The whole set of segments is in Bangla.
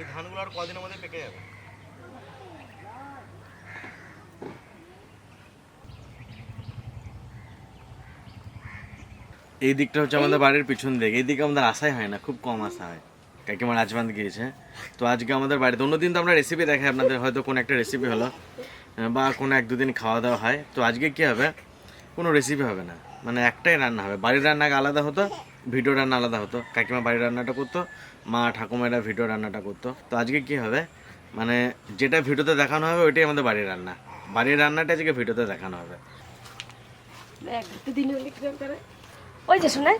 এই ধানগুলো আর কদিনের মধ্যে পেকে যাবে। এই দিকটা হচ্ছে আমাদের বাড়ির পিছন দিক, এই দিকে আমাদের আসাই হয় না, খুব কম আসা হয়। কাকিমা রাজবান্ধ গিয়েছে, তো আজকে আমাদের বাড়িতে অন্যদিন তো আমরা রেসিপি দেখাই আপনাদের, হয়তো কোনো একটা রেসিপি হলো বা কোনো এক দুদিন খাওয়া দাওয়া হয়। তো আজকে কী হবে, কোনো রেসিপি হবে না, মানে একটাই রান্না হবে। বাড়ির রান্না আলাদা হতো, ভিডিও রান্না আলাদা হতো। কাকিমা বাড়ির রান্নাটা করতো, মা ঠাকুমারা ভিডিও রান্নাটা করতো। তো আজকে কী হবে, মানে যেটা ভিডিওতে দেখানো হবে ওইটাই আমাদের বাড়ির রান্না, বাড়ির রান্নাটা আজকে ভিডিওতে দেখানো হবে। ওই যে শোনে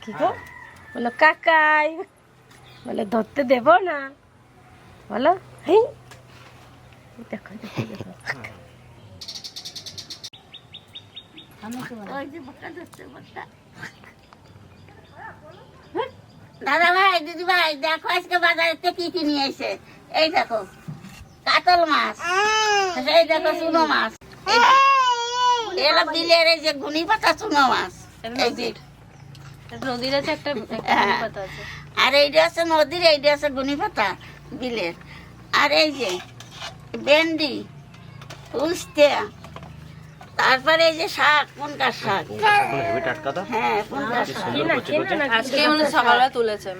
কি গো বলো, কাকাই বলে ধরতে দেব না, বলো হেই দেখো দেখো দেখো দাদা ভাই দিদি ভাই দেখো আজকে বাজারে কি কি নিয়ে এসে। এই দেখো কাতল মাছ, এই দেখো চুনো মাছ, এলা বিলের এই যে গুনি পাতা চুনো মাছ, নদীর আছে একটা পাতা আছে, আর এইটা আছে নদীর, এইটা আছে গুনি পাতা বিলের। আর এই যে ভেন্ডি, উস্তে, তারপরে এই যে শাক, পুনকার শাক। হ্যাঁ পুনকার শাক আজকে মানে সকালবেলা তুলেছে।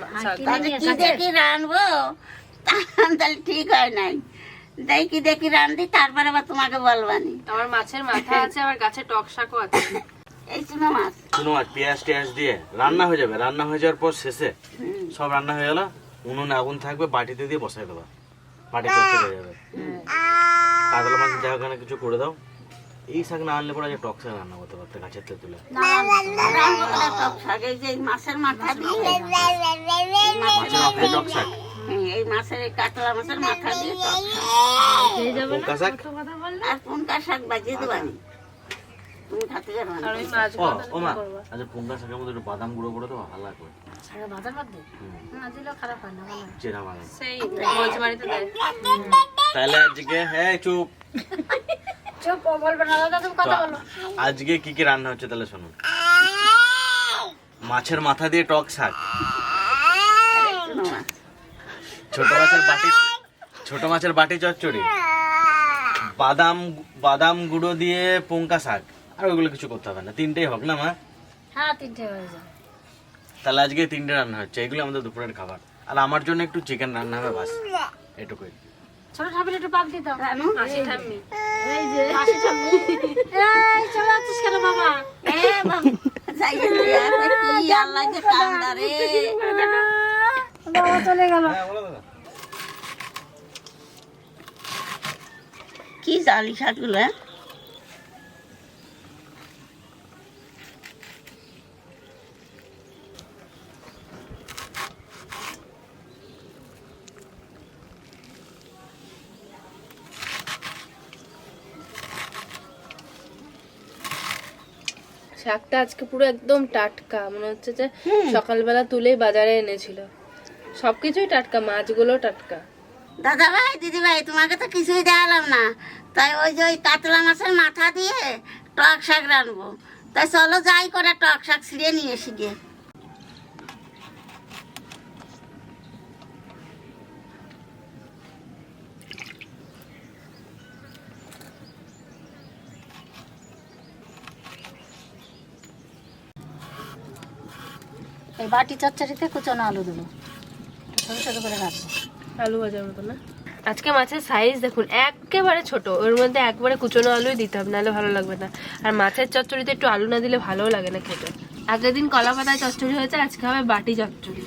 কি দেখি রানবো তাহলে ঠিক হয় নাই, দেখি রান্ধি, তারপরে আবার তোমাকে বলবানি। আমার মাছের মাথা আছে, আবার গাছে টক শাকও আছে। এই চুনো মাছ, পেঁয়াজ টেয়াজ দিয়ে রান্না হয়ে যাবে। রান্না হয়ে যাওয়ার পর শেষে সব রান্না হয়ে গেল, উনুনে আগুন থাকবে, বাটিতে দিয়ে বসাই দেবা, বাটি চড়চড়ে হয়ে যাবে। কাতলা মাছ যা ওখানে কিছু করে দাও। এই শাক না আনলে পরে টক শাক রান্না করতে পারতে, গাছের তেঁতুলে টক শাক। এই যে মাছের মাথা দিয়ে, মাছের মাথায় টক শাক, এই মাছের এই কাতলা মাছের মাথা দিয়ে পুনকা শাক। আর পুনকার শাক বাজিয়ে দেবানি, তুমি খাতে যাবে না। ও মা, আচ্ছা পুনকা শাকের মধ্যে একটু বাদাম গুঁড়ো করে দেবো, ভালো লাগবে। চেনা বাদাম তাহলে আজকে, হ্যাঁ চুপ, আজকে কি কি রান্না হচ্ছে তাহলে শুনুন। মাছের মাথা দিয়ে টক শাক, ছোট মাছের বাটি চচ্চড়ি, বাদাম গুঁড়ো দিয়ে পুনকা শাক, আর ওইগুলো কিছু করতে হবে না, তিনটেই হোক না মা? হ্যাঁ তিনটে হয়ে যায়। তাহলে আজকে তিনটে রান্না হচ্ছে, এগুলো আমাদের দুপুরের খাবার। আর আমার জন্য একটু চিকেন রান্না হবে, বাস এটুকুই। ছোট ঠাকুর একটু পাক দিতে হবে। আসি ঠাম্মি, এই যে আসি ঠাম্মি, এই চলে আসছিস কেন বাবা? বাবা যাই কি আল্লাহ যে কান্দা রে, বাবা চলে গেল। কি জালি শাকগুলো, শাকটা আজকে পুরো একদম টাটকা, মনে হচ্ছে যে সকালবেলা তুলেই বাজারে এনেছিল। সবকিছুই টাটকা, মাছগুলো টাটকা। দাদা ভাই দিদি ভাই তোমাকে তো কিছুই দেখালাম না, তাই ওই যে ওই কাতলা মাছের মাথা দিয়ে টক শাক রানবো। তাই চলো যাই করে টক শাক ছিঁড়ে নিয়ে এসি গিয়ে। এই বাটি চচ্চড়িতে কুচনো আলু দেবো, ছোটো ছোটো করে রাখবো, আলু ভাজার মতো না। আজকে মাছের সাইজ দেখুন একেবারে ছোট, ওর মধ্যে একবারে কুচনো আলুই দিতে হবে, নাহলে ভালো লাগবে না। আর মাছের চচ্চড়িতে একটু আলু না দিলে ভালোও লাগে না খেতে। আগের দিন কলা পাতায় চচ্চড়ি হয়েছে, আজকে হবে বাটি চচ্চড়ি।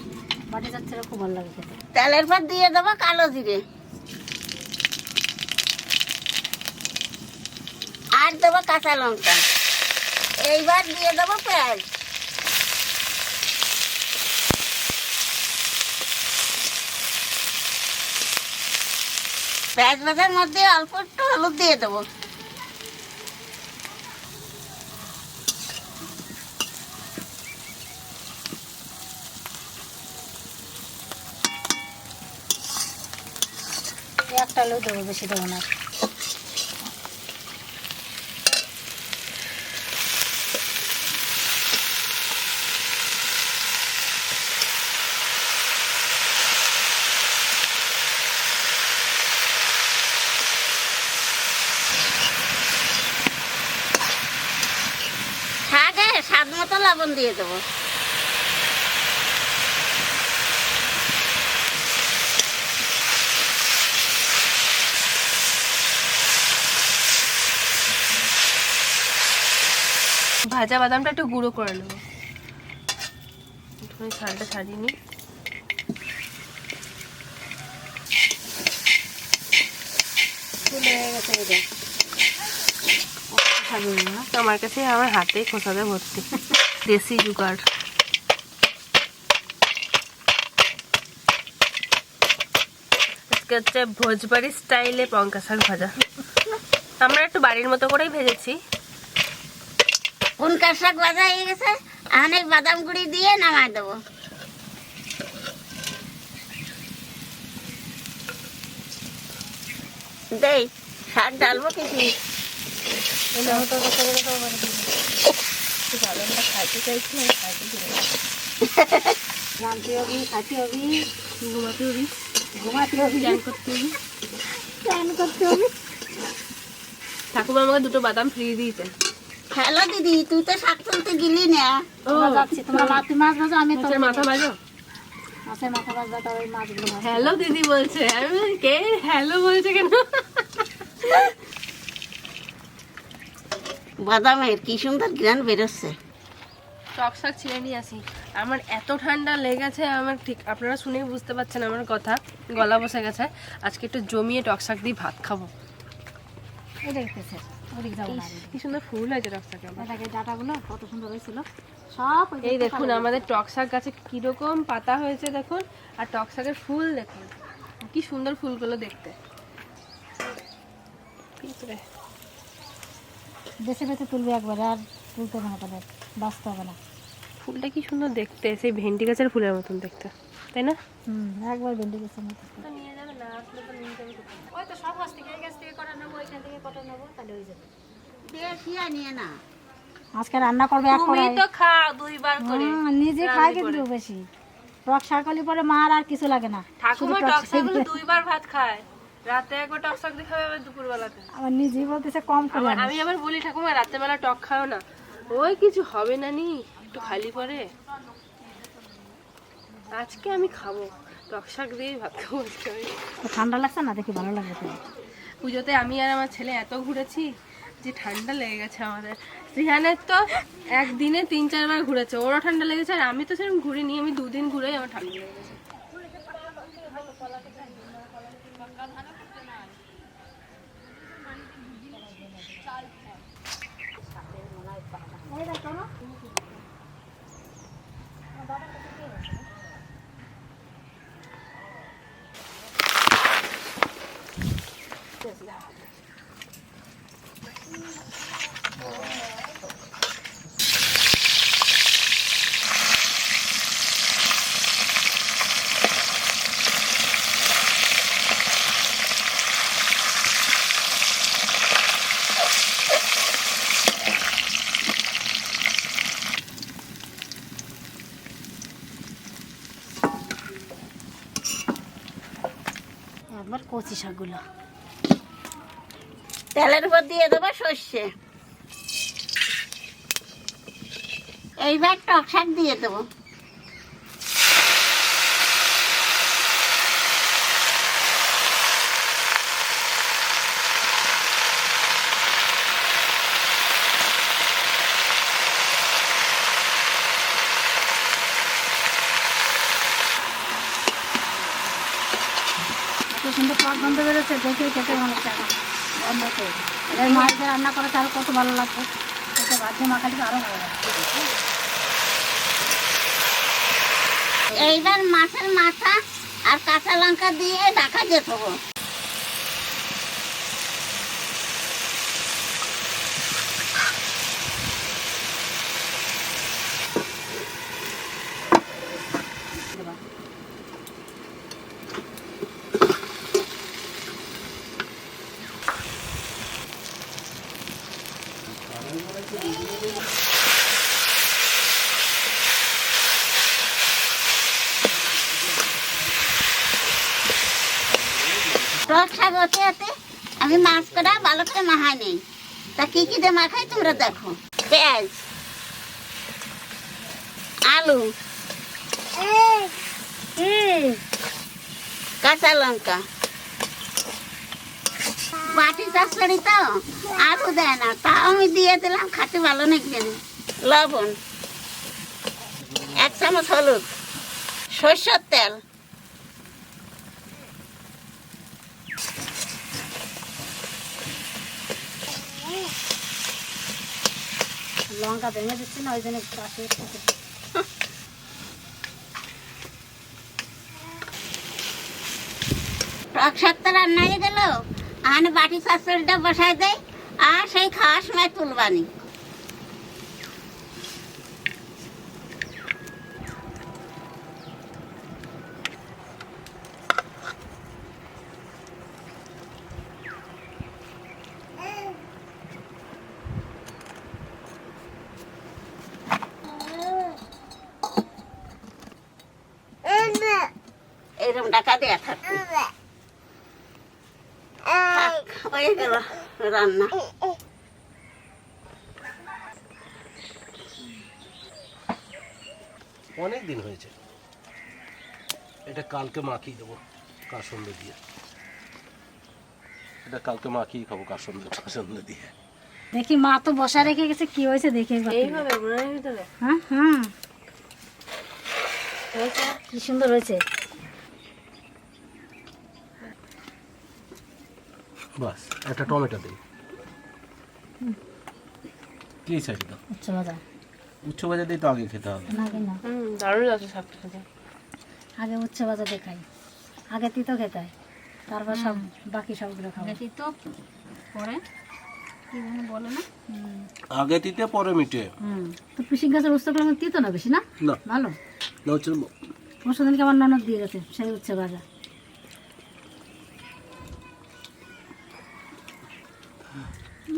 বাটি চচ্চড়ি খুব ভালো লাগে খেতে। তেলের পর দিয়ে দেবো কালো জিরে, আর দেবো কাঁচা লঙ্কা, এইবার দিয়ে দেবো পেঁয়াজ, পেঁয়াজ ভাজার মধ্যে অল্প একটু হলুদ দিয়ে দেবো, একটা আলু দেবো, বেশি দেবো না। লবণ দিয়ে দেবো। ভাজা বাদামটা একটু গুঁড়ো করে নেবো, একটুখানি ছালটা ছাড়িয়ে নিই। আমার কাছে আমার হাতে খোসাতে ভর্তি, দেশি জুগাড়। আজকে হচ্ছে ভোজবাড়ি স্টাইলে লঙ্কা শাক ভাজা। আমরা একটু বাড়ির মতো করেই ভেজেছি। লঙ্কা শাক ভাজা হয়ে গেছে, অনেক বাদাম গুঁড়ি দিয়ে নামাই দেবো। দেই শাক ডালবো কিছু। খাইতে চাইছি, জানতে হবি, খাতে হবি, ঘুমাতে হবি, ঘুমাতে হবি, চান করতে হবি। চান করতে হবি। ঠাকুমা আমাকে দুটো বাদাম ফ্রি দিয়েছে। হ্যালো দিদি, তুই তো শাক তুলতে গেলি না। আমি মাথা ভাজো। হ্যালো দিদি বলছে, আমি বলি, কে হ্যালো বলছে কেন? বাদামের কি সুন্দর ঘ্রাণ বেরোচ্ছে। টক শাক ছিঁড়ে নিয়ে আসি। আমার এত ঠান্ডা লেগেছে, আমার ঠিক আপনারা শুনেই বুঝতে পারছেন আমার কথা, গলা বসে গেছে। আজকে একটু জমিয়ে টক শাক দিয়ে ভাত খাবো। কি সুন্দর ফুল হয়েছে টক শাকে, ডাটাগুলো কত সুন্দর হয়েছিল সব। এই দেখুন আমাদের টক শাক গাছে কিরকম পাতা হয়েছে দেখুন, আর টক শাকের ফুল দেখুন কি সুন্দর ফুলগুলো দেখতে। বেছে বেছে তুলবে একবারে, আর তুলতে হবে না, তাহলে বাঁচতে হবে না। ফুলটা কি সুন্দর দেখতে, সেই ভেন্ডি গাছের ফুলের মতন দেখতে, তাই না? একবার ভেন্ডি গাছের মতো। নিয়ে যাবে না, আসলে তো নিয়ে যাবে। ওই তো সব গাছ থেকে, এই গাছ থেকে কটা নেবো, ওইখান থেকে কটা নেবো, তাহলে হয়ে যাবে। বেশি নিয়ে না, আজকে রান্না করবে এক তুমি তো খাও দুইবার করে, নিজে খাই কিন্তু বেশি। টক শাক হলে পরে মার আর কিছু লাগে না। ঠাকুমা টক শাকগুলো দুইবার ভাত খায়, রাতে একবার টক শাক দিয়ে খাবে, আবার দুপুর বেলাতে। আমার নিজেই বলতেছে কম করে। আমি আবার বলি ঠাকুমা রাতে বেলা টক খাও না, ওই কিছু হবে না নি, একটু খালি পরে। আজকে আমি খাবো টক শাক দিয়ে ভাত খাবো আজকে আমি। ঠান্ডা লাগছে না, দেখি ভালো লাগবে। পুজোতে আমি আর আমার ছেলে এত ঘুরেছি যে ঠান্ডা লেগে গেছে আমাদের। রিহানের তো একদিনে 3-4 বার ঘুরেছে, ওরও ঠান্ডা লেগেছে, আর আমি তো সেরকম ঘুরিনি, আমি 2 দিন ঘুরেই আমার ঠান্ডা লেগে গেছে। একবার কচি শাকগুলো তেলের উপর দিয়ে দেবো সর্ষে, এইবার টক শাক দিয়ে দেবো। সুন্দর টক গন্ধ বেরোচ্ছে, দেখে খেতে ভালো লাগে। গন্ধ করে এবার মাছ দিয়ে রান্না করে তাহলে কত ভালো লাগবে, এটা ভাজে মাখালে আরো ভালো লাগবে। এইবার মাছের মাথা আর কাঁচা লঙ্কা দিয়ে ঢাকা দিয়ে দেবো। টক শাক হতে হতে আমি মাছ কটা ভালো করে মাখাই নেই। তা কি কি দিয়ে মাখাই তোমরা দেখো। পেঁয়াজ, আলু, কাঁচা লঙ্কা, বাটি চচ্চড়ি তো আলু দেয় না, তাও আমি দিয়ে দিলাম, খাতে ভালো নাকি জানি। লবণ, 1 চামচ হলুদ, সরষের তেল, লঙ্কা ভেঙে দিচ্ছি না, ওই জন্য পাশে টক শাকটা রান্না হয়ে গেল, আর বাটি চচ্চড়িটা বসাই দেয়, আর সেই খাওয়ার সময় তুলবানি। এরকম টাকা দেয়া থাকবে, হয়ে গেল রান্না। অনেক দিন হয়েছে, এটা কালকে মাখিয়ে দেবো কাসন্দ দিয়ে, এটা কালকে মাখিয়ে খাবো কাসন্দ দিয়ে। দেখি মা তো বসা রেখে গেছে, কি হয়েছে দেখি একবার। এইভাবে গুঁড়োর ভিতরে হ্যাঁ হ্যাঁ, কি সুন্দর হয়েছে। বাস একটা টমেটো দিই, কি চাই তো উচ্চ ভাজা, উচ্চ বাজার দিয়ে তো আগে খেতে হবে। না আগে না, দারুণ লাগছে শাকটা খেতে। আগে উচ্চ ভাজা দেখাই, আগে তিতো খেতে হয়, তারপর সব বাকি সবগুলো খাবো। তিতো পরে কি যেন বলে না, আগে দিতে পরে মিটে। তো পিসিং গাছের উচ্চ করে তিতো না বেশি, না না ভালো। না হচ্ছে পরশু দিনকে আমার ননদ দিয়ে গেছে সেই উচ্চ ভাজা।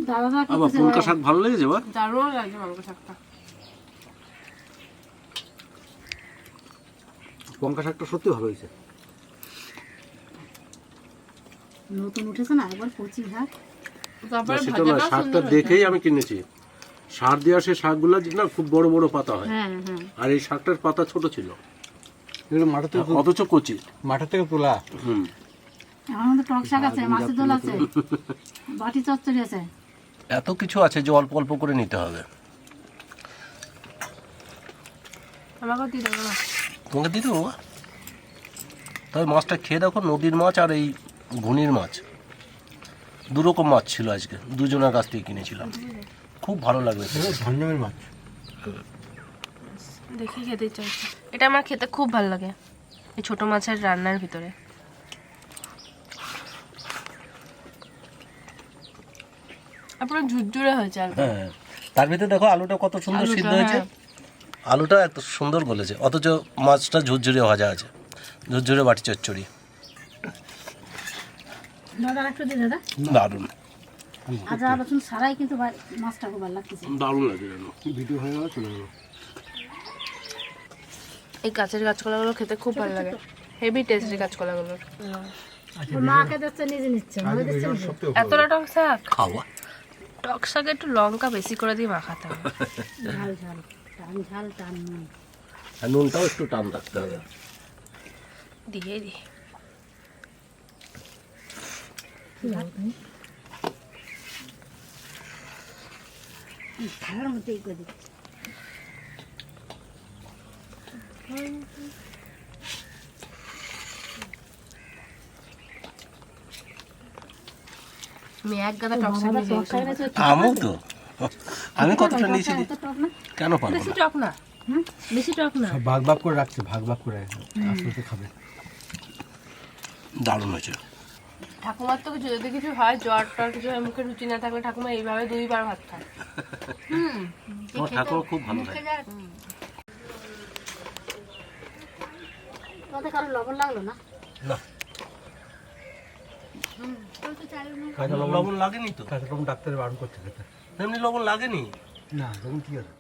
দাদা আবার পুলকা শাক ভালো লেগেছে বা দারুণ লাগছে মালকা শাকটা। লঙ্কা শাকটা সত্যি ভালো হয়েছে। নতুন উঠেছে না, একবার কচি শাক। তারপরে সেটা না, শাকটা দেখেই আমি কিনেছি। সার দেওয়া সে শাকগুলো না খুব বড় বড় পাতা হয়, হ্যাঁ হ্যাঁ, আর এই শাকটার পাতা ছোট ছিল, মাঠে থেকে অথচ কচি। মাঠের থেকে তোলা। হুম, আমার মধ্যে টক শাক আছে, মাছের ঝোল আছে, বাটি চচ্চড়ি আছে। এত কিছু আছে যে অল্প অল্প করে নিতে হবে। আমাকে দিয়ে দেবো না। তোমাকে দিতে বাবা, তবে মাছটা খেয়ে দেখো, নদীর মাছ আর এই ঘুনির মাছ, দুরকম মাছ ছিল আজকে, দুজনের কাছ থেকে কিনেছিলাম, খুব ভালো লাগবে। ঝঞ্ঝমের মাছ। দেখি খেতে ইচ্ছা হচ্ছে। এটা আমার খেতে খুব ভালো লাগে, এই ছোট মাছের রান্নার ভিতরে। পুরো ঝুরঝুরে হয়েছে আর হ্যাঁ, তার ভিতরে দেখো আলুটা কত সুন্দর সিদ্ধ হয়েছে, আলুটা এত সুন্দর গলেছে, অথচ মাছটা ঝুরঝুরে ভাজা আছে, ঝুরঝুরে বাটি চচ্চড়ি, দাদা একটু দিয়ে দাদা, দারুণ আদা রসুন ছাড়াই কিন্তু মাছটা খুব ভালো লাগতেছে। দারুণ লাগে যেন। ভিডিও হয়ে গেল, চলে গেল। এই কাঁচের কাঁচকলাগুলো খেতে খুব ভালো লাগে, হেভি টেস্টি কাঁচকলাগুলো। মাকে দিচ্ছে, নিজে নিচ্ছে, আমাকে দিচ্ছে না। এতটা টক শাক, খাওয়া টক শাকে একটু লঙ্কা বেশি করে দিয়ে মাখাতে হবে। ঝাল ঝাল, টান ঝাল টান নুন। আর নুনটাও একটু টান রাখতে হবে। দিয়ে দিই। খাওয়ার মধ্যে এই করে দিচ্ছি। আমি এক গাদা টক শাক নিয়ে টক শাক এনেছো? আমও তো আমি কতটা নিয়েছি এত টক না? কেন পারবো বেশি না? টক না, বেশি টক না। সব ভাগ ভাগ করে রাখছে, ভাগ ভাগ করে আস্তে আস্তে খাবে। দারুণ হয়েছে। ঠাকুমার তো কিছু যদি কিছু হয়, জ্বর টর কিছু হয়, মুখে রুচি না থাকলে ঠাকুমা এইভাবে 2 বার ভাত খায়। তোমার ঠাকুর খুব ভালো লাগে। তোমাদের কারো লবণ লাগলো না? না লবণ লাগেনি তো, কাঁচা লবণ ডাক্তারে বারণ করছে খেতে। এমনি লবণ লাগেনি। না লবণ ঠিক আছে।